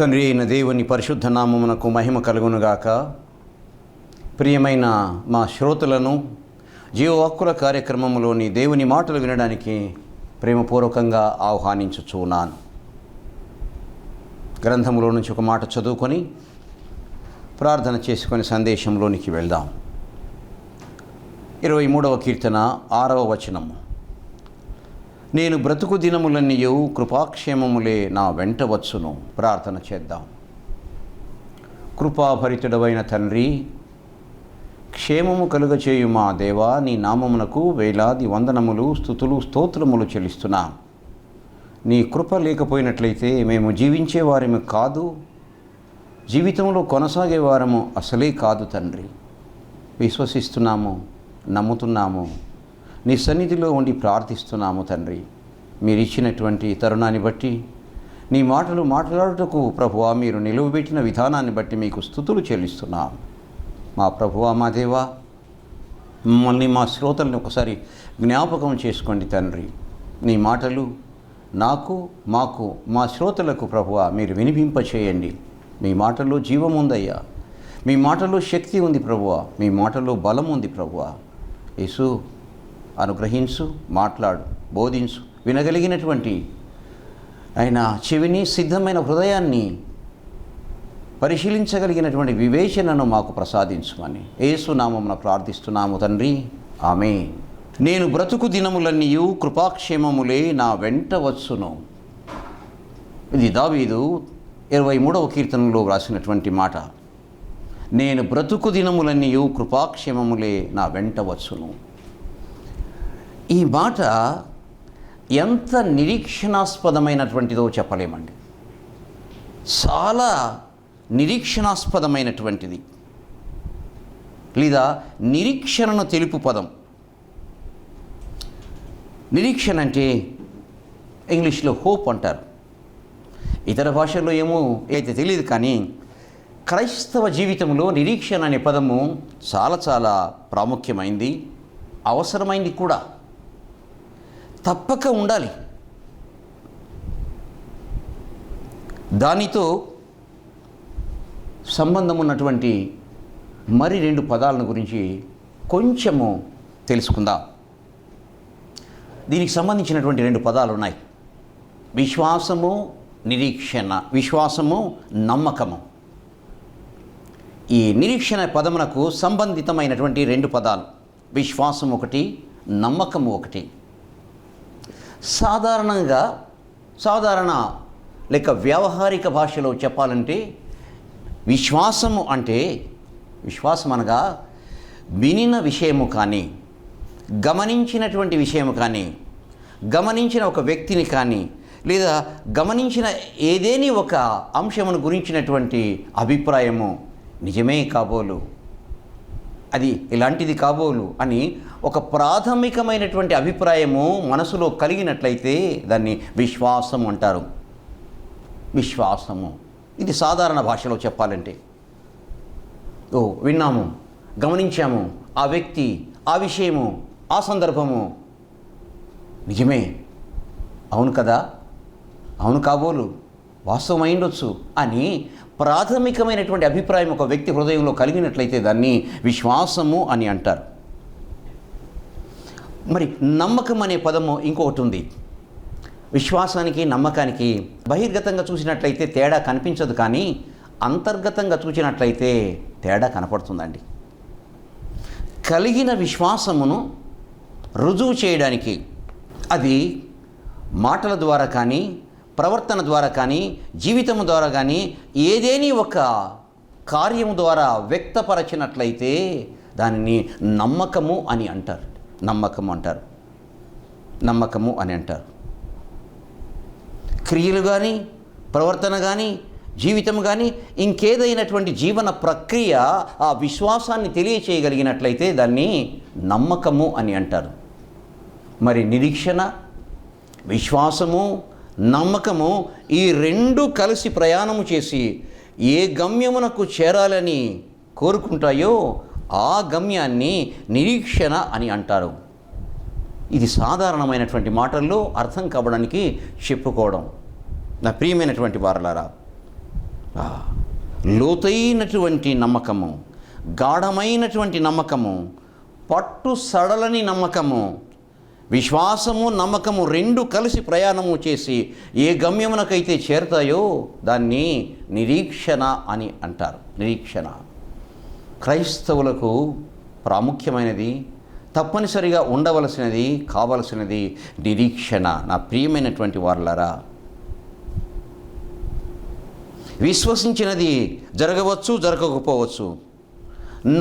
తండ్రి అయిన దేవుని పరిశుద్ధ నామమునకు మహిమ కలుగునుగాక. ప్రియమైన మా శ్రోతలను జీవవాక్కుల కార్యక్రమంలోని దేవుని మాటలు వినడానికి ప్రేమపూర్వకంగా ఆహ్వానించుచున్నాను. గ్రంథంలో నుంచి ఒక మాట చదువుకొని ప్రార్థన చేసుకొని సందేశంలోనికి వెళ్దాం. 23వ కీర్తన 6వ వచనము. నేను బ్రతుకు దినములన్నీయు కృపాక్షేమములే నా వెంట వచ్చును. ప్రార్థన చేద్దాం. కృపాభరితుడవైన తండ్రి, క్షేమము కలుగచేయు మా దేవా, నీ నామమునకు వేలాది వందనములు, స్తుతులు, స్తోత్రములు చెల్లిస్తున్నా. నీ కృప లేకపోయినట్లయితే మేము జీవించేవారము కాదు, జీవితంలో కొనసాగేవారము అసలే కాదు తండ్రి. విశ్వసిస్తున్నాము, నమ్ముతున్నాము, నీ సన్నిధిలో ఉండి ప్రార్థిస్తున్నాము తండ్రి. మీరు ఇచ్చినటువంటి తరుణాన్ని బట్టి, నీ మాటలు మాట్లాడుటకు ప్రభువా మీరు నిలువబెట్టిన విధానాన్ని బట్టి మీకు స్తుతులు చెల్లిస్తున్నాం. మా ప్రభువా, మా దేవా, మమ్మల్ని మా శ్రోతల్ని ఒకసారి జ్ఞాపకం చేసుకోండి తండ్రి. నీ మాటలు నాకు, మాకు, మా శ్రోతలకు ప్రభువా మీరు వినిపింపచేయండి. మీ మాటల్లో జీవం ఉందయ్యా, మీ మాటల్లో శక్తి ఉంది ప్రభువా, మీ మాటల్లో బలం ఉంది ప్రభువా. యేసు, అనుగ్రహించు, మాట్లాడు, బోధించు. వినగలిగినటువంటి ఆయన చెవిని, సిద్ధమైన హృదయాన్ని, పరిశీలించగలిగినటువంటి వివేచనను మాకు ప్రసాదించుమని యేసు నామమున ప్రార్థిస్తున్నాము తండ్రి. ఆమేన్. నేను బ్రతుకు దినములన్నీయు కృపాక్షేమములే నా వెంట వచ్చును. ఇది దావీదు 23వ కీర్తనలో వ్రాసినటువంటి మాట. నేను బ్రతుకు దినములన్నీయు కృపాక్షేమములే నా వెంట వచ్చును. ఈ మాట ఎంత నిరీక్షణాస్పదమైనటువంటిదో చెప్పలేమండి. చాలా నిరీక్షణాస్పదమైనటువంటిది, లేదా నిరీక్షణను తెలుపు పదం. నిరీక్షణ అంటే ఇంగ్లీష్లో హోప్ అంటారు, ఇతర భాషల్లో ఏమో అయితే తెలియదు, కానీ క్రైస్తవ జీవితంలో నిరీక్షణ అనే పదము చాలా చాలా ప్రాముఖ్యమైంది, అవసరమైంది కూడా. తప్పక ఉండాలి. దానితో సంబంధం ఉన్నటువంటి మరి 2 పదాలను గురించి కొంచెము తెలుసుకుందాం. దీనికి సంబంధించినటువంటి 2 పదాలు ఉన్నాయి. విశ్వాసము, నిరీక్షణ. విశ్వాసము, నమ్మకము. ఈ నిరీక్షణ పదమునకు సంబంధితమైనటువంటి 2 పదాలు, విశ్వాసం ఒకటి, నమ్మకము ఒకటి. సాధారణ లేక వ్యావహారిక భాషలో చెప్పాలంటే విశ్వాసము అంటే, విశ్వాసం అనగా వినిన విషయము కానీ, గమనించినటువంటి విషయము కానీ, గమనించిన ఒక వ్యక్తిని కానీ, లేదా గమనించిన ఏదేని ఒక అంశమును గురించినటువంటి అభిప్రాయము నిజమే కాబోలు, అది ఇలాంటిది కాబోలు అని ఒక ప్రాథమికమైనటువంటి అభిప్రాయము మనసులో కలిగినట్లయితే దాన్ని విశ్వాసం అంటారు. విశ్వాసము ఇది సాధారణ భాషలో చెప్పాలంటే, విన్నాము, గమనించాము, ఆ వ్యక్తి, ఆ విషయము, ఆ సందర్భము నిజమే, అవును కదా, అవును కాబోలు, వాస్తవం అయిండొచ్చు అని ప్రాథమికమైనటువంటి అభిప్రాయం ఒక వ్యక్తి హృదయంలో కలిగినట్లయితే దాన్ని విశ్వాసము అని అంటారు. మరి నమ్మకం అనే పదము ఇంకొకటి ఉంది. విశ్వాసానికి, నమ్మకానికి బహిర్గతంగా చూసినట్లయితే తేడా కనిపించదు, కానీ అంతర్గతంగా చూసినట్లయితే తేడా కనపడుతుందండి. కలిగిన విశ్వాసమును రుజువు చేయడానికి అది మాటల ద్వారా కానీ, ప్రవర్తన ద్వారా కానీ, జీవితము ద్వారా కానీ, ఏదేని ఒక కార్యము ద్వారా వ్యక్తపరచినట్లయితే దానిని నమ్మకము అని అంటారు. నమ్మకము అని అంటారు. క్రియలు కానీ, ప్రవర్తన కానీ, జీవితం కానీ, ఇంకేదైనటువంటి జీవన ప్రక్రియ ఆ విశ్వాసాన్ని తెలియచేయగలిగినట్లయితే దాన్ని నమ్మకము అని అంటారు. మరి నిరీక్షణ, విశ్వాసము, నమ్మకము ఈ 2 కలిసి ప్రయాణము చేసి ఏ గమ్యమునకు చేరాలని కోరుకుంటాయో ఆ గమ్యాన్ని నిరీక్షణ అని అంటారు. ఇది సాధారణమైనటువంటి మాటల్లో అర్థం కావడానికి చెప్పుకోవడం. నా ప్రియమైనటువంటి వారలారా, లోతైనటువంటి నమ్మకము, గాఢమైనటువంటి నమ్మకము, పట్టు సడలని నమ్మకము, విశ్వాసము నమ్మకము రెండు కలిసి ప్రయాణము చేసి ఏ గమ్యమునకైతే చేరతాయో దాన్ని నిరీక్షణ అని అంటారు. నిరీక్షణ క్రైస్తవులకు ప్రాముఖ్యమైనది, తప్పనిసరిగా ఉండవలసినది, కావలసినది నిరీక్షణ. నా ప్రియమైనటువంటి వారలారా, విశ్వసించినది జరగవచ్చు, జరగకపోవచ్చు.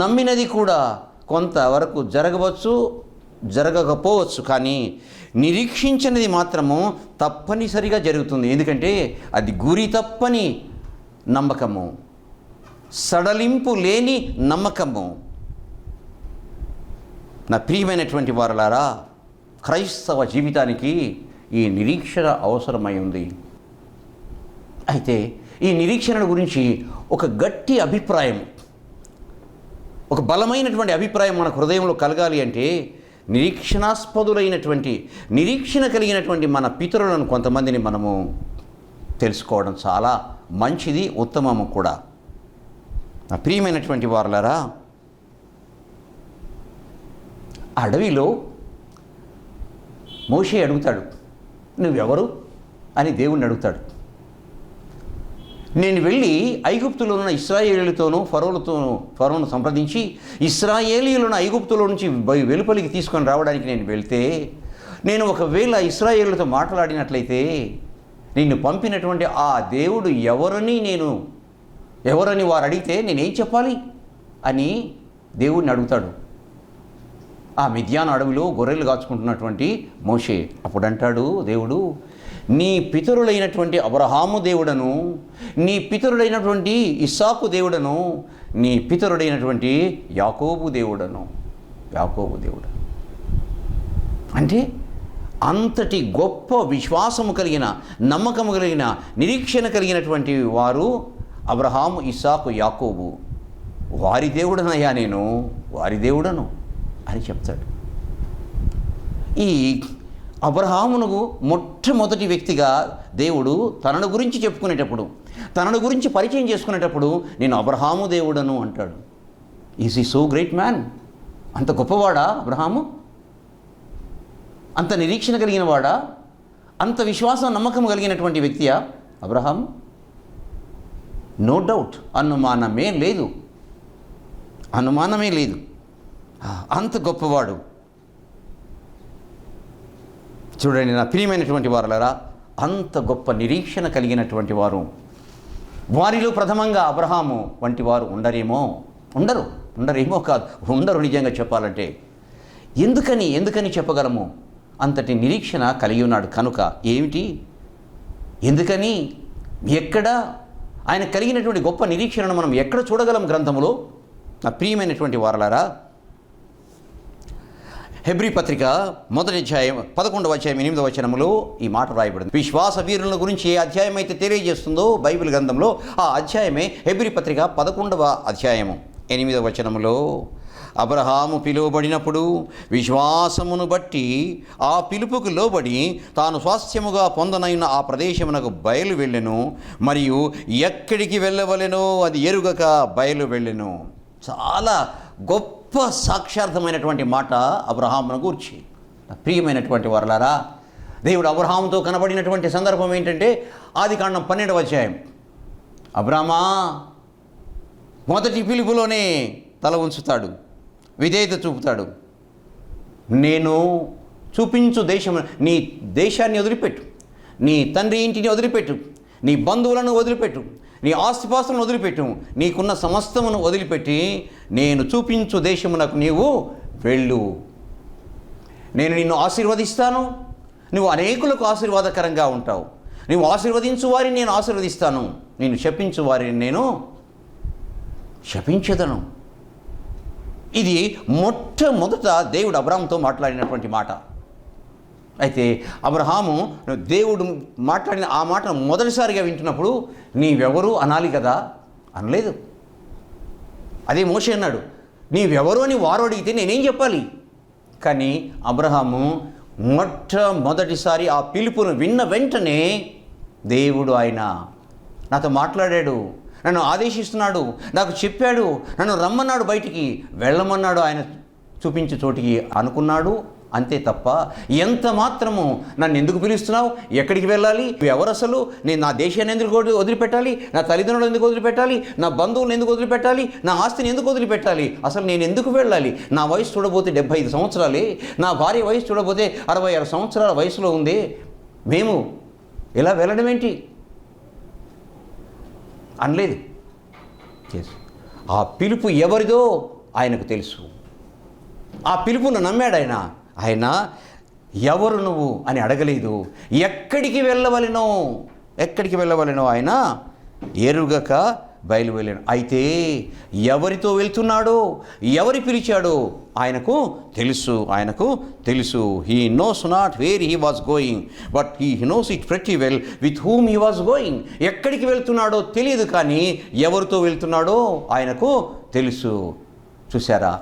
నమ్మినది కూడా కొంతవరకు జరగవచ్చు, జరగకపోవచ్చు. కానీ నిరీక్షించినది మాత్రము తప్పనిసరిగా జరుగుతుంది. ఎందుకంటే అది గురి తప్పని నమ్మకము, సడలింపు లేని నమ్మకము. నా ప్రియమైనటువంటి వారలారా, క్రైస్తవ జీవితానికి ఈ నిరీక్షణ అవసరమై ఉంది. అయితే ఈ నిరీక్షణ గురించి ఒక గట్టి అభిప్రాయం, ఒక బలమైనటువంటి అభిప్రాయం మన హృదయంలో కలగాలి అంటే నిరీక్షణాస్పదులైనటువంటి, నిరీక్షణ కలిగినటువంటి మన పితరులను కొంతమందిని మనము తెలుసుకోవడం చాలా మంచిది, ఉత్తమము కూడా. నా ప్రియమైనటువంటి వారలారా, అడవిలో మోషే అడుగుతాడు, నువ్వెవరు అని దేవుణ్ణి అడుగుతాడు. నేను వెళ్ళి ఐగుప్తులో ఉన్న ఇశ్రాయేలీలతోనూ ఫరోను సంప్రదించి ఇశ్రాయేలీయులను ఐగుప్తులో నుంచి వెలుపలికి తీసుకొని రావడానికి నేను వెళ్తే, నేను ఒకవేళ ఇశ్రాయేలీలతో మాట్లాడినట్లయితే నిన్ను పంపినటువంటి ఆ దేవుడు ఎవరని వారు అడిగితే నేనేం చెప్పాలి అని దేవుడిని అడుగుతాడు. ఆ మిద్యాను అడవిలో గొర్రెలు కాచుకుంటున్నటువంటి మోషే అప్పుడు అంటాడు దేవుడు, నీ పితరులైనటువంటి అబ్రహాము దేవుడను, నీ పితరుడైనటువంటి ఇస్సాకు దేవుడను, నీ పితరుడైనటువంటి యాకోబు దేవుడను. అంటే అంతటి గొప్ప విశ్వాసము కలిగిన, నమ్మకము కలిగిన, నిరీక్షణ కలిగినటువంటి వారు అబ్రహాము, ఇస్సాకు, యాకోబు. వారి దేవుడనయ్యా నేను, వారి దేవుడను అని చెప్తాడు. ఈ అబ్రహామునకు మొట్టమొదటి వ్యక్తిగా దేవుడు తనను గురించి చెప్పుకునేటప్పుడు, తనను గురించి పరిచయం చేసుకునేటప్పుడు నేను అబ్రహాము దేవుడను అంటాడు. ఈజ్ ఈ సో గ్రేట్ మ్యాన్? అంత గొప్పవాడా అబ్రహాము? అంత నిరీక్షణ కలిగిన వాడా? అంత విశ్వాసం, నమ్మకం కలిగినటువంటి వ్యక్తియా అబ్రహాము? నో డౌట్, అనుమానమే లేదు. అంత గొప్పవాడు. చూడండి నా ప్రియమైనటువంటి వారలారా, అంత గొప్ప నిరీక్షణ కలిగినటువంటి వారు, వారిలో ప్రథమంగా అబ్రహాము వంటి వారు ఉండరేమో కాదు, ఉండరు. నిజంగా చెప్పాలంటే ఎందుకని చెప్పగలము? అంతటి నిరీక్షణ కలిగి ఉన్నాడు కనుక. ఏమిటి, ఎందుకని, ఎక్కడ ఆయన కలిగినటువంటి గొప్ప నిరీక్షణను మనం ఎక్కడ చూడగలం గ్రంథములో? నా ప్రియమైనటువంటి వారలారా, హెబ్రీ పత్రిక 1వ అధ్యాయం 11వ అధ్యాయం 8వ వచనములో ఈ మాట రాయబడింది. విశ్వాస వీరుల గురించి ఏ అధ్యాయం అయితే తెలియజేస్తుందో బైబిల్ గ్రంథంలో, ఆ అధ్యాయమే హెబ్రీ పత్రిక 11వ అధ్యాయము 8వ వచనములో, అబ్రహాము పిలువబడినప్పుడు విశ్వాసమును బట్టి ఆ పిలుపుకు లోబడి తాను స్వాస్థ్యముగా పొందనైన ఆ ప్రదేశమునకు బయలు వెళ్ళెను, మరియు ఎక్కడికి వెళ్ళవలెనో అది ఎరుగక బయలు వెళ్ళెను. చాలా గొప్ప సాక్షార్థమైనటువంటి మాట అబ్రహామును గూర్చి. ప్రియమైనటువంటి వారలారా, దేవుడు అబ్రహాముతో కనబడినటువంటి సందర్భం ఏంటంటే ఆదికాండం 12వ అధ్యాయం. అబ్రహామా మొదటి పిలుపులోనే తల ఉంచుతాడు, విధేయత చూపుతాడు. నేను చూపించు దేశం, నీ దేశాన్ని వదిలిపెట్టు, నీ తండ్రి ఇంటిని వదిలిపెట్టు, నీ బంధువులను వదిలిపెట్టు, నీ ఆస్తిపాస్తులను వదిలిపెట్టు, నీకున్న సమస్తమును వదిలిపెట్టి నేను చూపించు దేశమునకు నీవు వెళ్ళు. నేను నిన్ను ఆశీర్వదిస్తాను, నువ్వు అనేకులకు ఆశీర్వాదకరంగా ఉంటావు. నువ్వు ఆశీర్వదించు వారిని నేను ఆశీర్వదిస్తాను, నేను శపించు వారిని నేను శపించదను. ఇది మొట్టమొదట దేవుడు అబ్రహాముతో మాట్లాడినటువంటి మాట. అయితే అబ్రహాము దేవుడు మాట్లాడిన ఆ మాట మొదటిసారిగా వింటున్నప్పుడు నీవెవరు అనాలి కదా, అనలేదు. అదే మోషే అన్నాడు, నీవెవరు అని వారు అడిగితే నేనేం చెప్పాలి? కానీ అబ్రహాము మొట్టమొదటిసారి ఆ పిలుపును విన్న వెంటనే దేవుడు ఆయన నాతో మాట్లాడాడు, నన్ను ఆదేశిస్తున్నాడు, నాకు చెప్పాడు, నన్ను రమ్మన్నాడు, బయటికి వెళ్ళమన్నాడు ఆయన చూపించే చోటికి అనుకున్నాడు. అంతే తప్ప ఎంత మాత్రము నన్ను ఎందుకు పిలుస్తున్నావు, ఎక్కడికి వెళ్ళాలి, ఎవరు అసలు, నేను నా దేశాన్ని ఎందుకు వదిలిపెట్టాలి, నా తల్లిదండ్రులు ఎందుకు వదిలిపెట్టాలి, నా బంధువులను ఎందుకు వదిలిపెట్టాలి, నా ఆస్తిని ఎందుకు వదిలిపెట్టాలి, అసలు నేను ఎందుకు వెళ్ళాలి, నా వయసు చూడబోతే 75 సంవత్సరాలే, నా భార్య వయసు చూడబోతే 66 సంవత్సరాల వయసులో ఉంది, మేము ఇలా వెళ్ళడం ఏంటి అనలేదు. ఆ పిలుపు ఎవరిదో ఆయనకు తెలుసు. ఆ పిలుపును నమ్మాడు ఆయన ఎవరు నువ్వు అని అడగలేదు. ఎక్కడికి వెళ్ళవలెనో ఆయన ఎరుగక బయలువెళ్ళాను. అయితే ఎవరితో వెళ్తున్నాడో, ఎవరి పిలిచాడో ఆయనకు తెలుసు. He knows not where he was going, but he knows it pretty well with whom he was going. ఎక్కడికి వెళ్తున్నాడో తెలియదు, కానీ ఎవరితో వెళ్తున్నాడో ఆయనకు తెలుసు. చూసారా,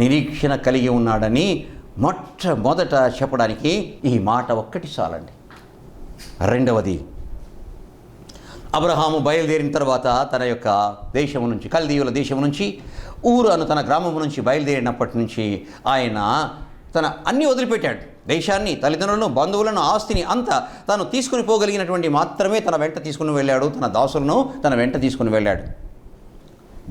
నిరీక్షణ కలిగి ఉన్నాడని మొట్టమొదట చెప్పడానికి ఈ మాట ఒక్కటి చాలండి. రెండవది, అబ్రహాము బయలుదేరిన తర్వాత తన యొక్క దేశం నుంచి, కల్దీయుల దేశం నుంచి, ఊరు అను తన గ్రామం నుంచి బయలుదేరినప్పటి నుంచి ఆయన తన అన్నీ వదిలిపెట్టాడు. దేశాన్ని, తల్లిదండ్రులను, బంధువులను, ఆస్తిని అంతా తాను తీసుకుని పోగలిగినటువంటి మాత్రమే తన వెంట తీసుకుని వెళ్ళాడు. తన దాసులను తన వెంట తీసుకుని వెళ్ళాడు.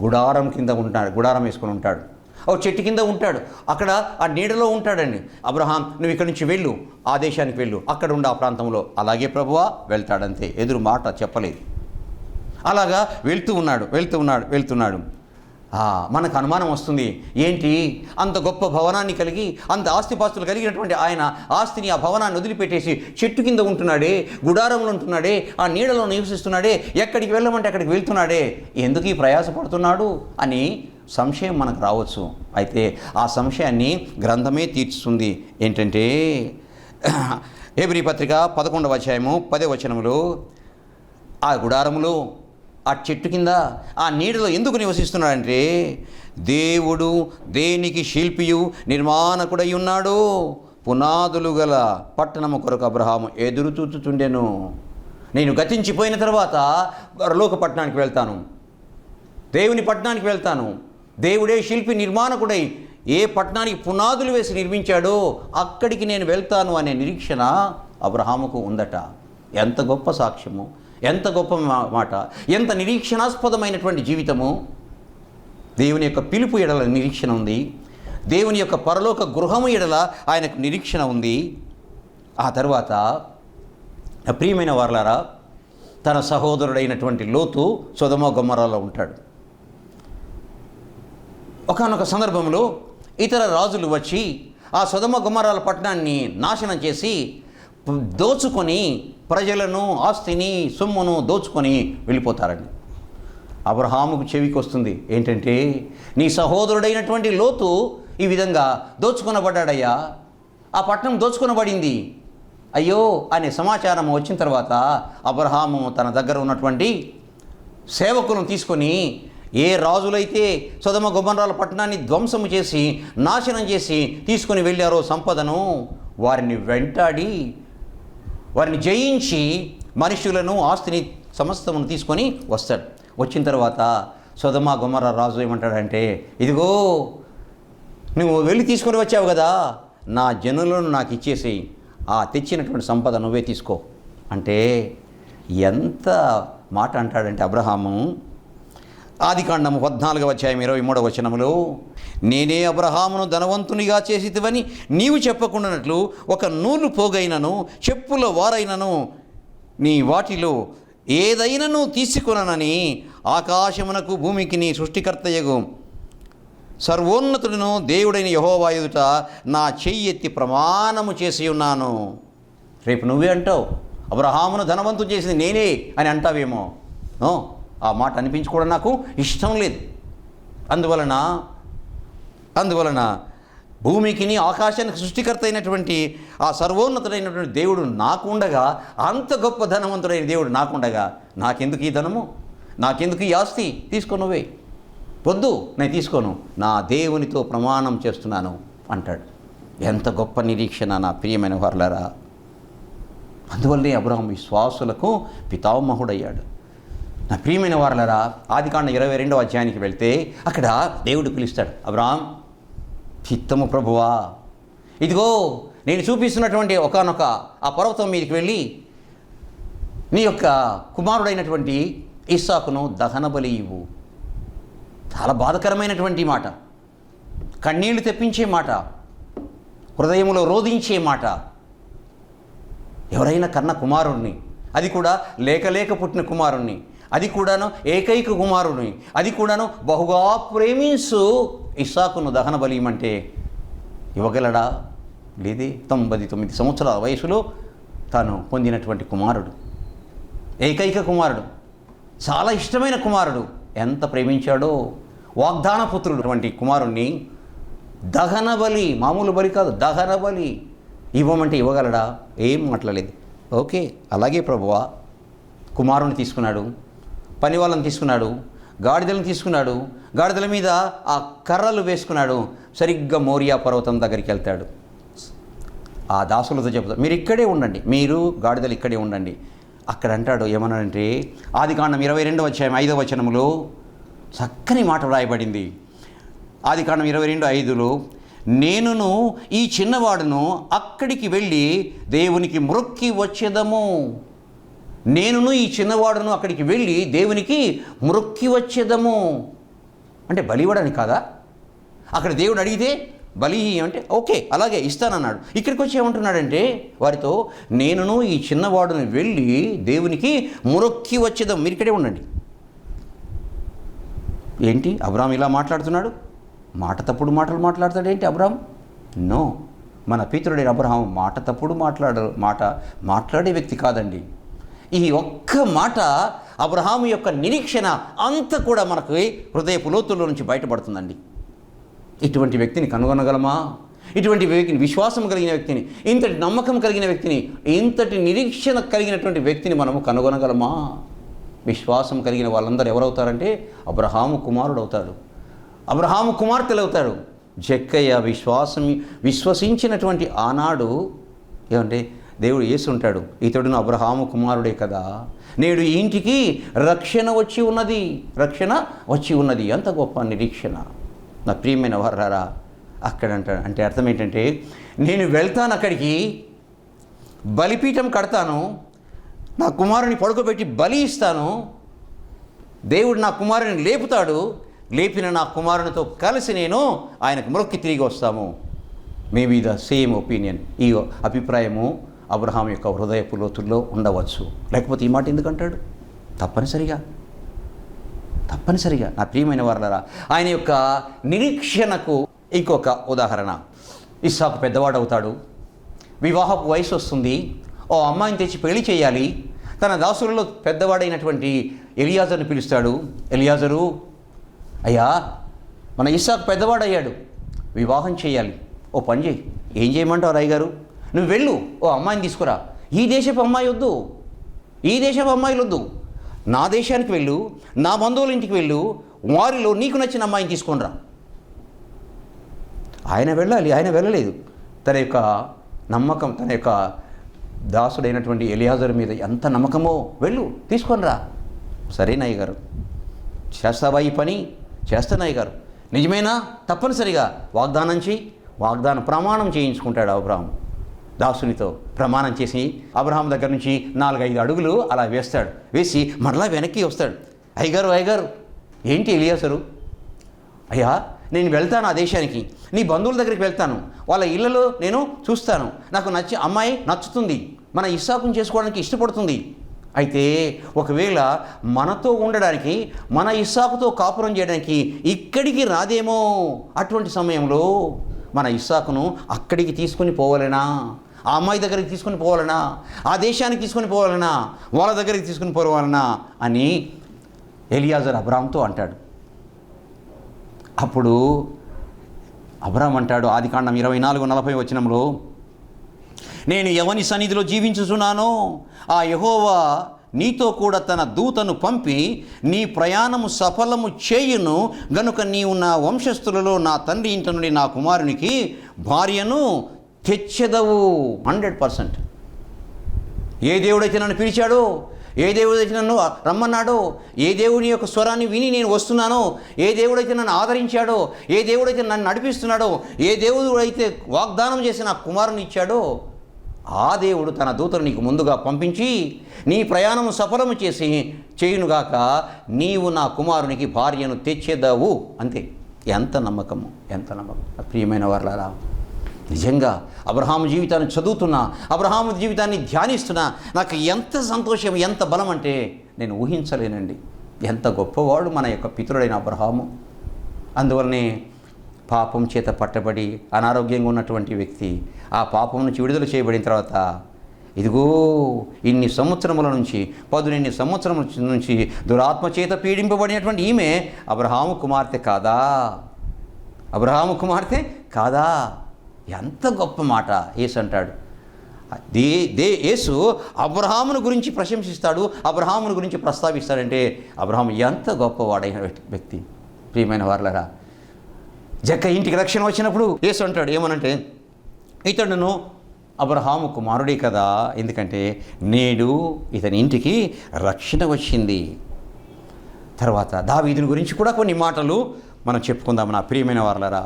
గుడారం వేసుకుని ఉంటాడు. ఓ చెట్టు కింద ఉంటాడు. అక్కడ ఆ నీడలో ఉంటాడండి. అబ్రహాం, నువ్వు ఇక్కడి నుంచి వెళ్ళు, ఆ దేశానికి వెళ్ళు, అక్కడ ఉండి ఆ ప్రాంతంలో. అలాగే ప్రభువా, వెళ్తాడంతే, ఎదురు మాట చెప్పలేదు. అలాగా వెళ్తున్నాడు. మనకు అనుమానం వస్తుంది, ఏంటి అంత గొప్ప భవనాన్ని కలిగి, అంత ఆస్తిపాస్తులు కలిగినటువంటి ఆయన ఆస్తిని, ఆ భవనాన్ని వదిలిపెట్టేసి చెట్టు కింద ఉంటున్నాడే, గుడారంలో ఉంటున్నాడే, ఆ నీడలో నివసిస్తున్నాడే, ఎక్కడికి వెళ్ళమంటే అక్కడికి వెళ్తున్నాడే, ఎందుకు ఈ ప్రయాసపడుతున్నాడు అని సంశయం మనకు రావచ్చు. అయితే ఆ సంశయాన్ని గ్రంథమే తీర్చుతుంది. ఏంటంటే హెబ్రీ పత్రిక 11వ అధ్యాయము 10వ వచనములో, ఆ గుడారములో, ఆ చెట్టు కింద, ఆ నీడలో ఎందుకు నివసిస్తున్నాడంటే, దేవుడు దేనికి శిల్పియు నిర్మాణకుడై ఉన్నాడు, పునాదులు గల పట్టణము కొరకు అబ్రహాము ఎదురు చూచుచుండెను. నేను గతించిపోయిన తర్వాత పరలోక పట్టణానికి వెళ్తాను, దేవుని పట్టణానికి వెళ్తాను. దేవుడే శిల్పి నిర్మాణకుడై ఏ పట్టణానికి పునాదులు వేసి నిర్మించాడో అక్కడికి నేను వెళ్తాను అనే నిరీక్షణ అబ్రహాముకు ఉందట. ఎంత గొప్ప సాక్ష్యము, ఎంత గొప్ప మాట, ఎంత నిరీక్షణాస్పదమైనటువంటి జీవితము. దేవుని యొక్క పిలుపు ఎడల నిరీక్షణ ఉంది, దేవుని యొక్క పరలోక గృహము ఎడల ఆయనకు నిరీక్షణ ఉంది. ఆ తర్వాత ప్రియమైన వారలారా, తన సహోదరుడైనటువంటి లోతు సొదొమ గొమొర్రాలో ఉంటాడు. ఒకానొక సందర్భంలో ఇతర రాజులు వచ్చి ఆ సొదొమ గొమొర్రాల పట్టణాన్ని నాశనం చేసి దోచుకొని, ప్రజలను, ఆస్తిని, సొమ్మును దోచుకొని వెళ్ళిపోతారండి. అబ్రహాముకు చెవికి వస్తుంది, ఏంటంటే నీ సహోదరుడైనటువంటి లోతు ఈ విధంగా దోచుకొనబడ్డాడయ్యా, ఆ పట్టణం దోచుకొనబడింది అయ్యో అనే సమాచారం వచ్చిన తర్వాత అబ్రహాము తన దగ్గర ఉన్నటువంటి సేవకులను తీసుకొని, ఏ రాజులైతే సొదొమ గొమొర్రాల పట్టణాన్ని ధ్వంసము చేసి, నాశనం చేసి తీసుకొని వెళ్ళారో సంపదను, వారిని వెంటాడి, వారిని జయించి మనుషులను, ఆస్తిని, సమస్తమును తీసుకొని వస్తాడు. వచ్చిన తర్వాత సొదొమ గొమొర్రా రాజు ఏమంటాడంటే, ఇదిగో నువ్వు వెళ్ళి తీసుకొని వచ్చావు కదా, నా జనులను నాకు ఇచ్చేసేయి, ఆ తెచ్చినటువంటి సంపద నువ్వే తీసుకో అంటే ఎంత మాట అంటాడంటే అబ్రహాము. ఆదికాండము 14వ అధ్యాయం 23వ వచనములో, నేనే అబ్రహామును ధనవంతునిగా చేసితివని నీవు చెప్పకుండానట్లు ఒక నూలు పోగైనను, చెప్పుల వారైనను నీ వాటిలో ఏదైనను తీసుకొననని ఆకాశమునకు భూమికి నీ సృష్టికర్తయగు సర్వోన్నతుడును దేవుడైన యెహోవా ఎదుట నా చెయ్యి ఎత్తి ప్రమాణము చేసి ఉన్నాను. రేపు నువ్వే అంటావు, అబ్రహామును ధనవంతుడు చేసింది నేనే అని అంటావేమో. ఆ మాట అనిపించుకోవడం నాకు ఇష్టం లేదు. అందువలన భూమికిని, ఆకాశానికి సృష్టికర్త అయినటువంటి ఆ సర్వోన్నతుడైనటువంటి దేవుడు నాకుండగా, అంత గొప్ప ధనవంతుడైన దేవుడు నాకుండగా, నాకెందుకు ఈ ధనము, నాకెందుకు ఈ ఆస్తి, తీసుకో నువ్వే, వద్దు నేను తీసుకోను, నా దేవునితో ప్రమాణం చేస్తున్నాను అంటాడు. ఎంత గొప్ప నిరీక్షణ నా ప్రియమైన వారలారా. అందువల్లే అబ్రహాము విశ్వాసులకు పితామహుడయ్యాడు. నా ప్రియమైన వారలారా, ఆదికాండం 22వ అధ్యాయానికి వెళ్తే అక్కడ దేవుడు పిలుస్తాడు, అబ్రాహాం, చిత్తము ప్రభువా, ఇదిగో నేను చూపిస్తున్నటువంటి ఒకానొక ఆ పర్వతం మీదకి వెళ్ళి నీ యొక్క కుమారుడైనటువంటి ఇస్సాకును దహన బలి ఇవ్వు. చాలా బాధకరమైనటువంటి మాట, కన్నీళ్లు తెప్పించే మాట, హృదయంలో రోధించే మాట. ఎవరైనా కన్న కుమారుణ్ణి, అది కూడా లేక పుట్టిన కుమారుణ్ణి, అది కూడాను ఏకైక కుమారుణ్ణి, అది కూడాను బహుగా ప్రేమించు ఇస్సాకును దహన బలియమంటే ఇవ్వగలడా? లేదే. 99 సంవత్సరాల వయసులో తాను పొందినటువంటి కుమారుడు, ఏకైక కుమారుడు, చాలా ఇష్టమైన కుమారుడు, ఎంత ప్రేమించాడో. వాగ్దాన పుత్రుడు అటువంటి కుమారుణ్ణి దహన బలి, మామూలు బలి కాదు, దహన బలి ఇవ్వమంటే ఇవ్వగలడా? ఏం మాట్లాడలేదు. ఓకే, అలాగే ప్రభువా. కుమారుని తీసుకున్నాడు, పని వాళ్ళని తీసుకున్నాడు, గాడిదలను తీసుకున్నాడు, గాడిదల మీద ఆ కర్రలు వేసుకున్నాడు. సరిగ్గా మోరియా పర్వతం దగ్గరికి వెళ్తాడు. ఆ దాసులతో చెప్తాడు, మీరు ఇక్కడే ఉండండి, మీరు గాడిదలు ఇక్కడే ఉండండి. అక్కడ అంటాడు, ఏమన్నాడంటే ఆదికాండం 22వ అధ్యాయం 5వ వచనములో చక్కని మాట వ్రాయబడింది. ఆదికాండం 22:5లో, నేనును ఈ చిన్నవాడును అక్కడికి వెళ్ళి దేవునికి మ్రొక్కి వచ్చేదము. నేనును ఈ చిన్నవాడును అక్కడికి వెళ్ళి దేవునికి మ్రొక్కి వచ్చేదము అంటే బలి ఇవ్వడానికి కాదా? అక్కడ దేవుడు అడిగితే బలి అంటే ఓకే అలాగే ఇస్తానన్నాడు. ఇక్కడికి వచ్చి ఏమంటున్నాడంటే వారితో, నేనును ఈ చిన్నవాడును వెళ్ళి దేవునికి మ్రొక్కి వచ్చేదాం, మీరు ఇక్కడే ఉండండి. ఏంటి అబ్రాహాం ఇలా మాట్లాడుతున్నాడు? మాట తప్పుడు మాటలు మాట్లాడతాడు ఏంటి అబ్రాహాం? నో, మన పితరుడైన అబ్రాహాం మాట తప్పుడు మాట్లాడే వ్యక్తి కాదండి. ఈ ఒక్క మాట అబ్రహాము యొక్క నిరీక్షణ అంతా కూడా మనకు హృదయపు లోతుల్లో నుంచి బయటపడుతుందండి. ఇటువంటి వ్యక్తిని కనుగొనగలమా? ఇటువంటి వ్యక్తిని, విశ్వాసం కలిగిన వ్యక్తిని, ఇంతటి నమ్మకం కలిగిన వ్యక్తిని, ఇంతటి నిరీక్షణ కలిగినటువంటి వ్యక్తిని మనము కనుగొనగలమా? విశ్వాసం కలిగిన వాళ్ళందరూ ఎవరవుతారంటే అబ్రహాము కుమారుడు అవుతాడు, అబ్రహాము కుమార్తెలు అవుతాడు. జక్కయ్య విశ్వసించినటువంటి ఆనాడు ఏమంటే దేవుడు యేసు ఉంటాడు, ఇతడును అబ్రహాము కుమారుడే కదా, నేడు ఈ ఇంటికి రక్షణ వచ్చి ఉన్నది. అంత గొప్ప నిరీక్షణ. నా ప్రియమైన వారలారా, అక్కడ అంటాడు అంటే అర్థం ఏంటంటే, నేను వెళ్తాను అక్కడికి, బలిపీఠం కడతాను, నా కుమారుని పడుకోబెట్టి బలి ఇస్తాను, దేవుడు నా కుమారుని లేపుతాడు, లేపిన నా కుమారునితో కలిసి నేను ఆయనకు మ్రొక్కి తిరిగి వస్తాము. మేబీ ద సేమ్ ఒపీనియన్, ఈ అభిప్రాయము అబ్రహాం యొక్క హృదయపు లోతుల్లో ఉండవచ్చు. లేకపోతే ఈ మాట ఎందుకంటాడు? తప్పనిసరిగా నా ప్రియమైన వారలారా, ఆయన యొక్క నిరీక్షణకు ఇంకొక ఉదాహరణ. ఇస్సాకు పెద్దవాడవుతాడు, వివాహపు వయసు వస్తుంది, ఓ అమ్మాయిని తెచ్చి పెళ్లి చేయాలి. తన దాసులలో పెద్దవాడైనటువంటి ఎలియాజర్ని పిలుస్తాడు. ఎలియాజరు, అయ్యా, మన ఇస్సాకు పెద్దవాడయ్యాడు, వివాహం చేయాలి, ఓ పని చేయి. ఏం చేయమంటావు రాయ్ గారు? నువ్వు వెళ్ళు, ఓ అమ్మాయిని తీసుకురా. ఈ దేశపు అమ్మాయిలు వద్దు, నా దేశానికి వెళ్ళు, నా బంధువుల ఇంటికి వెళ్ళు, వారిలో నీకు నచ్చిన అమ్మాయిని తీసుకొనిరా. ఆయన వెళ్ళాలి, ఆయన వెళ్ళలేదు. తన యొక్క నమ్మకం, తన యొక్క దాసుడైనటువంటి ఎలియాజరు మీద ఎంత నమ్మకమో, వెళ్ళు తీసుకొనిరా. సరే నాయ్ గారు, చేస్తావా ఈ పని? చేస్తానాయ్ గారు. నిజమేనా? తప్పనిసరిగా వాగ్దాన ప్రమాణం చేయించుకుంటాడు అబ్రహాం. దాసునితో ప్రమాణం చేసి అబ్రహాం దగ్గర నుంచి 4-5 అడుగులు అలా వేస్తాడు. వేసి మరలా వెనక్కి వస్తాడు. అయ్యగారు, ఏంటి ఎలియాజరు? అయ్యా, నేను వెళ్తాను ఆ దేశానికి, నీ బంధువుల దగ్గరికి వెళ్తాను, వాళ్ళ ఇళ్ళలో నేను చూస్తాను, నాకు అమ్మాయి నచ్చుతుంది, మన ఇస్సాకుని చేసుకోవడానికి ఇష్టపడుతుంది. అయితే ఒకవేళ మనతో ఉండడానికి, మన ఇస్సాకుతో కాపురం చేయడానికి ఇక్కడికి రాదేమో. అటువంటి సమయంలో మన ఇస్సాకును అక్కడికి తీసుకొని పోవాలనా, ఆ అమ్మాయి దగ్గరికి తీసుకొని పోవాలనా, ఆ దేశానికి తీసుకొని పోవాలనా, వాళ్ళ దగ్గరికి తీసుకొని పోవాలనా అని ఎలియాజర్ అబ్రాహాంతో అంటాడు. అప్పుడు అబ్రాహాం అంటాడు, ఆదికాండం 24:40 వచనంలో, నేను ఎవని సన్నిధిలో జీవించుచున్నానో ఆ యెహోవా నీతో కూడా తన దూతను పంపి నీ ప్రయాణము సఫలము చేయును గనుక నీవు నా వంశస్థులలో నా తండ్రి ఇంటి నుండి నా కుమారునికి భార్యను తెచ్చెదవు. 100%. ఏ దేవుడైతే నన్ను పిలిచాడో, ఏ దేవుడైతే నన్ను రమ్మన్నాడో, ఏ దేవుని యొక్క స్వరాన్ని విని నేను వస్తున్నానో, ఏ దేవుడైతే నన్ను ఆదరించాడో, ఏ దేవుడైతే నన్ను నడిపిస్తున్నాడో, ఏ దేవుడు అయితే వాగ్దానం చేసి నా కుమారుని ఇచ్చాడో, ఆ దేవుడు తన దూతను నీకు ముందుగా పంపించి నీ ప్రయాణము సఫలము చేయునుగాక, నీవు నా కుమారునికి భార్యను తెచ్చేదావు. అంతే. ఎంత నమ్మకము, ఎంత నమ్మకం. ప్రియమైన వారలారా, నిజంగా అబ్రహాము జీవితాన్ని చదువుతున్నా, అబ్రహాము జీవితాన్ని ధ్యానిస్తున్నా నాకు ఎంత సంతోషం, ఎంత బలం అంటే నేను ఊహించలేనండి. ఎంత గొప్పవాడు మన యొక్క పితరుడైన అబ్రహాము. అందువల్లనే పాపం చేత పట్టబడి అనారోగ్యంగా ఉన్నటువంటి వ్యక్తి ఆ పాపం నుంచి విడుదల చేయబడిన తర్వాత ఇదిగో ఇన్ని సంవత్సరముల నుంచి 18 సంవత్సరముల నుంచి దురాత్మ చేత పీడింపబడినటువంటి ఈమె అబ్రహాము కుమార్తె కాదా? అబ్రహాము కుమార్తె కాదా? ఎంత గొప్ప మాట యేసు అంటాడు. యేసు అబ్రహామును గురించి ప్రశంసిస్తాడు, అబ్రహామును గురించి ప్రస్తావిస్తాడంటే అబ్రహాము ఎంత గొప్పవాడైన వ్యక్తి. ప్రియమైన వారలారా, జక్క ఇంటికి రక్షణ వచ్చినప్పుడు యేసు అంటాడు ఏమనంటే, ఇతడును అబ్రహాము కుమారుడే కదా, ఎందుకంటే నేడు ఇతని ఇంటికి రక్షణ వచ్చింది. తర్వాత దావీదుని గురించి కూడా కొన్ని మాటలు మనం చెప్పుకుందాం. నా ప్రియమైన వారలారా,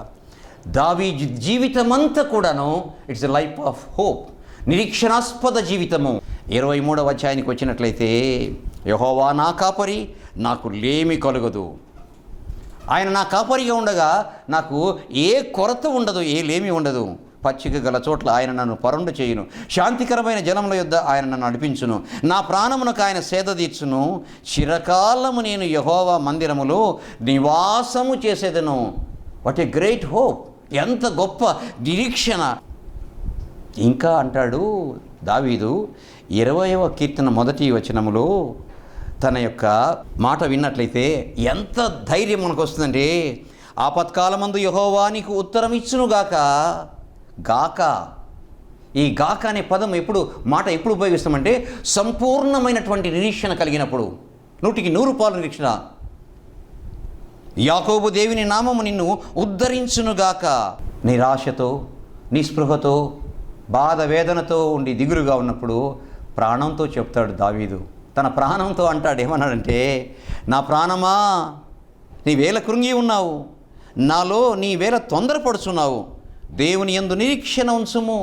దావీదు జీవితమంతా కూడాను it's a life of hope, నిరీక్షణాస్పద జీవితము. 23వ అధ్యాయానికి వచ్చినట్లయితే, యెహోవా నా కాపరి, నాకు లేమి కలుగదు. ఆయన నా కాపరిగా ఉండగా నాకు ఏ కొరత ఉండదు, ఏ లేమి ఉండదు. పచ్చిక గల చోట్ల ఆయన నన్ను పరుండు చేయును, శాంతికరమైన జలముల యొద్ద ఆయన నన్ను నడిపించును, నా ప్రాణమునకు ఆయన సేద తీర్చును. చిరకాలము నేను యెహోవా మందిరములో నివాసము చేసేదను. వాట్ ఏ గ్రేట్ హోప్, ఎంత గొప్ప నిరీక్షణ. ఇంకా అంటాడు దావీదు 20వ కీర్తన 1వ వచనములో తన యొక్క మాట విన్నట్లయితే ఎంత ధైర్యం మనకు వస్తుందంటే, ఆపత్కాలమందు యెహోవా నీకు ఉత్తరం ఇచ్చునుగాక. గాక, ఈ గాక అనే పదం మాట ఎప్పుడు ఉపయోగిస్తామంటే సంపూర్ణమైనటువంటి నిరీక్షణ కలిగినప్పుడు, 100% నిరీక్షణ. యాకోబు దేవుని నామము నిన్ను ఉద్ధరించునుగాక. నిరాశతో, నిస్పృహతో, బాధ వేదనతో ఉండి దిగులుగా ఉన్నప్పుడు ప్రాణంతో చెప్తాడు దావీదు. తన ప్రాణంతో అంటాడు, ఏమన్నాడంటే, నా ప్రాణమా నీవేళ కృంగి ఉన్నావు, నాలో నీవేళ తొందరపడుచున్నావు, దేవుని యందు నిరీక్షణ ఉంచుము.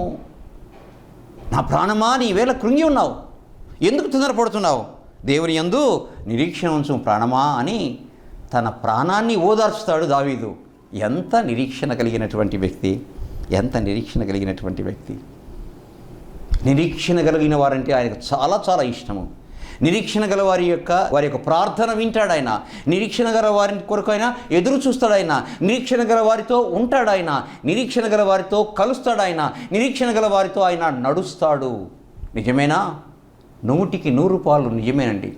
నా ప్రాణమా నీవేళ కృంగి ఉన్నావు, ఎందుకు తొందరపడుతున్నావు, దేవుని యందు నిరీక్షణ ఉంచుము ప్రాణమా అని తన ప్రాణాన్ని ఓదార్చుతాడు దావీదు. ఎంత నిరీక్షణ కలిగినటువంటి వ్యక్తి, ఎంత నిరీక్షణ కలిగినటువంటి వ్యక్తి. నిరీక్షణ కలిగిన వారంటే ఆయనకు చాలా చాలా ఇష్టము. నిరీక్షణ గల వారి యొక్క ప్రార్థన వింటాడు ఆయన. నిరీక్షణ గల వారి కొరకు ఆయన ఎదురు చూస్తాడు ఆయన. నిరీక్షణ గల వారితో ఉంటాడు ఆయన. నిరీక్షణ గల వారితో కలుస్తాడు ఆయన. నిరీక్షణ గల వారితో ఆయన నడుస్తాడు. నిజమేనా? 100% నిజమేనండి.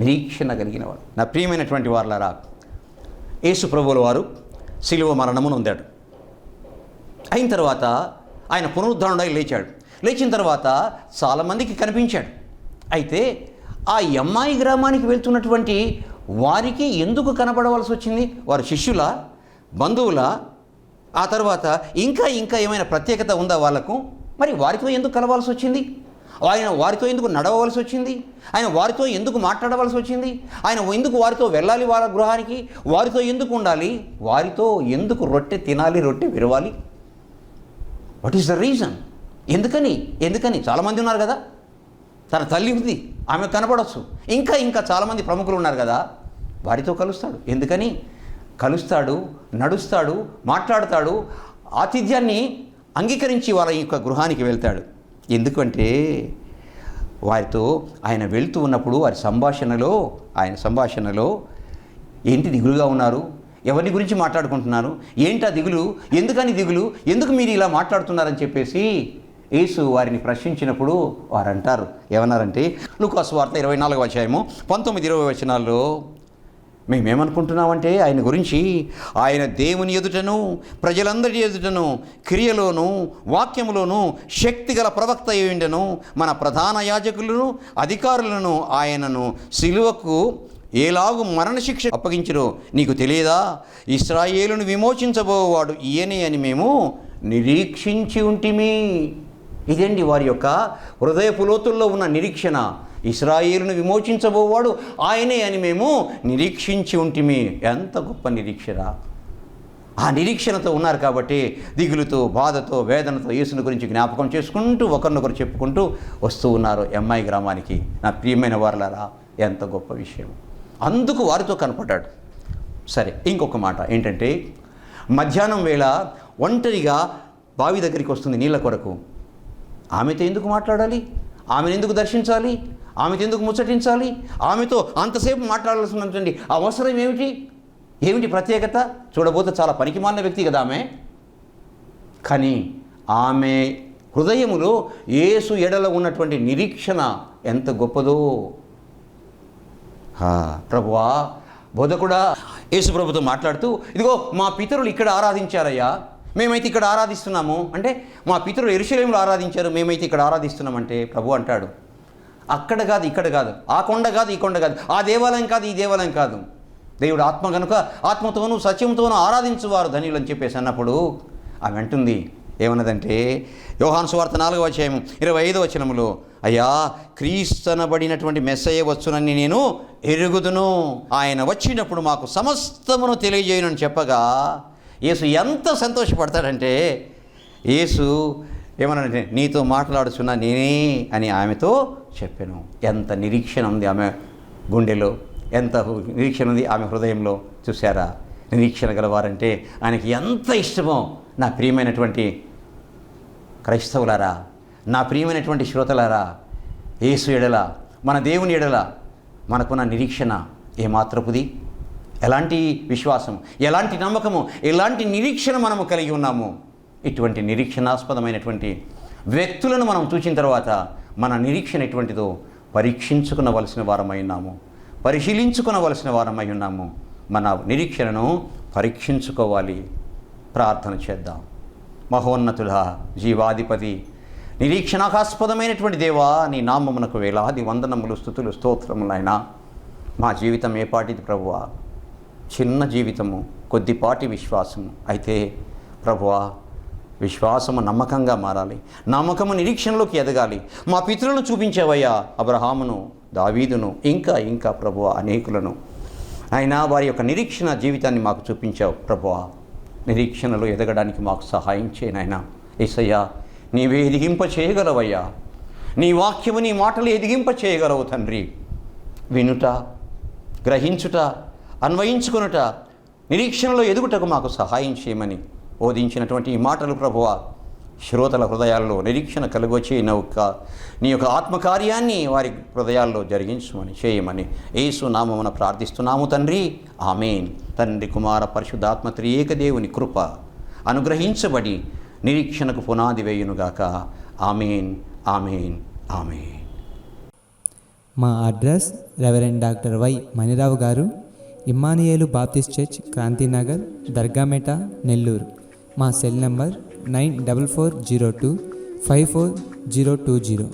నిరీక్షణ కలిగిన వాడు. నా ప్రియమైనటువంటి వారలారా, యేసు ప్రభువుల వారు శిలువ మరణమును పొందాడు. అయిన తర్వాత ఆయన పునరుద్ధరణుడై లేచాడు. లేచిన తర్వాత చాలామందికి కనిపించాడు. అయితే ఆ ఎమ్మాయి గ్రామానికి వెళ్తున్నటువంటి వారికి ఎందుకు కనబడవలసి వచ్చింది? వారి శిష్యుల, బంధువుల, ఆ తర్వాత ఇంకా ఏమైనా ప్రత్యేకత ఉందా వాళ్ళకు? మరి వారితో ఎందుకు కలవాల్సి వచ్చింది? ఆయన వారితో ఎందుకు నడవవలసి వచ్చింది? ఆయన వారితో ఎందుకు మాట్లాడవలసి వచ్చింది? ఆయన ఎందుకు వారితో వెళ్ళాలి వాళ్ళ గృహానికి? వారితో ఎందుకు ఉండాలి? వారితో ఎందుకు రొట్టె తినాలి, రొట్టె విరవాలి? What is the reason? ఎందుకని చాలామంది ఉన్నారు కదా. తన తల్లి ఉంది, ఆమె కనపడవచ్చు. ఇంకా చాలామంది ప్రముఖులు ఉన్నారు కదా, వారితో కలుస్తాడు. ఎందుకని కలుస్తాడు? నడుస్తాడు, మాట్లాడతాడు, ఆతిథ్యాన్ని అంగీకరించి వాళ్ళ యొక్క గృహానికి వెళ్తాడు. ఎందుకంటే వారితో ఆయన వెళ్తూ ఉన్నప్పుడు వారి సంభాషణలో ఏంటి దిగులుగా ఉన్నారు, ఎవరి గురించి మాట్లాడుకుంటున్నారు, ఏంటా దిగులు, ఎందుకని దిగులు, ఎందుకు మీరు ఇలా మాట్లాడుతున్నారని చెప్పేసి యేసు వారిని ప్రశ్నించినప్పుడు వారు అంటారు, ఏమన్నారంటే, లూకా సువార్త 24వ అధ్యాయము 19-20 వచనాల్లో మేమేమనుకుంటున్నామంటే ఆయన గురించి, ఆయన దేవుని ఎదుటను ప్రజలందరి ఎదుటను క్రియలోను వాక్యములోను శక్తిగల ప్రవక్త అయి ఉండెను. మన ప్రధాన యాజకులను అధికారులను ఆయనను సిలువకు ఏలాగు మరణశిక్ష అప్పగించురో నీకు తెలియదా? ఇశ్రాయేలును విమోచించబోవాడు ఈయనే అని మేము నిరీక్షించి ఉంటిమి. ఇదండి వారి యొక్క హృదయపు లోతుల్లో ఉన్న నిరీక్షణ. ఇశ్రాయేలును విమోచించబోవాడు ఆయనే అని మేము నిరీక్షించి ఉంటిమి. ఎంత గొప్ప నిరీక్షణ! ఆ నిరీక్షణతో ఉన్నారు కాబట్టి దిగులుతో, బాధతో, వేదనతో యేసుని గురించి జ్ఞాపకం చేసుకుంటూ ఒకరినొకరు చెప్పుకుంటూ వస్తూ ఉన్నారు ఎమ్మాయి గ్రామానికి. నా ప్రియమైన వారలారా, ఎంత గొప్ప విషయం! అందుకు వారితో కనపడ్డాడు. సరే, ఇంకొక మాట ఏంటంటే, మధ్యాహ్నం వేళ ఒంటరిగా బావి దగ్గరికి వస్తుంది నీళ్ళ కొరకు. ఆమెతో ఎందుకు మాట్లాడాలి? ఆమెను ఎందుకు దర్శించాలి? ఆమెతో ఎందుకు ముచ్చటించాలి? ఆమెతో అంతసేపు మాట్లాడాల్సినటువంటి అవసరం ఏమిటి? ఏమిటి ప్రత్యేకత? చూడబోతే చాలా పనికిమాలిన వ్యక్తి కదా ఆమె. కానీ ఆమె హృదయములో యేసు ఎడల ఉన్నటువంటి నిరీక్షణ ఎంత గొప్పదో. ప్రభువా, బోధకుడా, యేసు ప్రభుతో మాట్లాడుతూ, ఇదిగో మా పితరులు ఇక్కడ ఆరాధించారయ్యా, మేమైతే ఇక్కడ ఆరాధిస్తున్నాము అంటే, మా పితరులు యెరూషలేములో ఆరాధించారు, మేమైతే ఇక్కడ ఆరాధిస్తున్నామంటే ప్రభు అంటాడు, అక్కడ కాదు, ఇక్కడ కాదు, ఆ కొండ కాదు, ఈ కొండ కాదు, ఆ దేవాలయం కాదు, ఈ దేవాలయం కాదు, దేవుడు ఆత్మ కనుక ఆత్మతోనూ సత్యంతోనూ ఆరాధించువారు ధన్యులు అని చెప్పేసి అన్నప్పుడు ఆమె అంటుంది, ఏమన్నదంటే యోహాను సువార్త 4వ అధ్యాయం 25వ వచనములో, అయ్యా, క్రీస్తనబడినటువంటి మెస్సయ్య వచ్చునని నేను ఎరుగుదును, ఆయన వచ్చినప్పుడు మాకు సమస్తమును తెలియజేయనని చెప్పగా యేసు ఎంత సంతోషపడతాడంటే, యేసు ఏమన్నాడంటే, నీతో మాట్లాడుచున్నా నేనే అని ఆమెతో చెప్పాను. ఎంత నిరీక్షణ ఉంది ఆమె గుండెలో, ఎంత నిరీక్షణ ఉంది ఆమె హృదయంలో. చూసారా, నిరీక్షణ గలవారంటే ఆయనకి ఎంత ఇష్టమో. నా ప్రియమైనటువంటి క్రైస్తవులారా, నా ప్రియమైనటువంటి శ్రోతలారా, యేసు ఎడల, మన దేవుని ఎడల మనకున్న నిరీక్షణ ఏమాత్రపుది? ఎలాంటి విశ్వాసం, ఎలాంటి నమ్మకము, ఎలాంటి నిరీక్షణ మనము కలిగి ఉన్నాము? ఇటువంటి నిరీక్షణాస్పదమైనటువంటి వ్యక్తులను మనం చూసిన తర్వాత మన నిరీక్షణ ఎటువంటిదో పరీక్షించుకునవలసిన వారమై ఉన్నాము, పరిశీలించుకునవలసిన వారమై ఉన్నాము. మన నిరీక్షణను పరీక్షించుకోవాలి. ప్రార్థన చేద్దాం. మహోన్నతుడా, జీవాధిపతి, నిరీక్షణాస్పదమైనటువంటి దేవా, నీ నామమునకు వేలాది వందనములు, స్తుతులు, స్తోత్రములైనా. మా జీవితం ఏపాటిది ప్రభువా? చిన్న జీవితము, కొద్దిపాటి విశ్వాసము. అయితే ప్రభువా, విశ్వాసము నమ్మకంగా మారాలి, నమ్మకము నిరీక్షణలోకి ఎదగాలి. మా పితరులను చూపించావయ్యా, అబ్రహామును, దావీదును, ఇంకా ప్రభువా అనేకులను. అయినా వారి యొక్క నిరీక్షణ జీవితాన్ని మాకు చూపించావు ప్రభువా. నిరీక్షణలో ఎదగడానికి మాకు సహాయం చేయనైనా. యేసయ్యా, నీవే ఎదిగింప చేయగలవయ్యా. నీ వాక్యము, నీ మాటలు ఎదిగింప చేయగలవు తండ్రి. వినుట, గ్రహించుట, అన్వయించుకొనుట, నిరీక్షణలో ఎదుగుటకు మాకు సహాయం చేయమని బోధించినటువంటి ఈ మాటలు ప్రభువా, శ్రోతల హృదయాల్లో నిరీక్షణ కలుగొచ్చే నీ యొక్క ఆత్మకార్యాన్ని వారి హృదయాల్లో జరిగించమని చేయమని యేసు నామమున ప్రార్థిస్తున్నాము తండ్రి. ఆమేన్. తండ్రి, కుమార, పరిశుద్ధాత్మ త్రియేక దేవుని కృప అనుగ్రహించబడి నిరీక్షణకు పునాది వేయునుగాక. ఆమేన్, ఆమేన్, ఆమేన్. మా address reverend doctor Y Manirao గారు, Emmanuel Baptist Church, Kranthinagar, Dargamitta, Nellore. మా సెల్ నంబర్ 9440254020.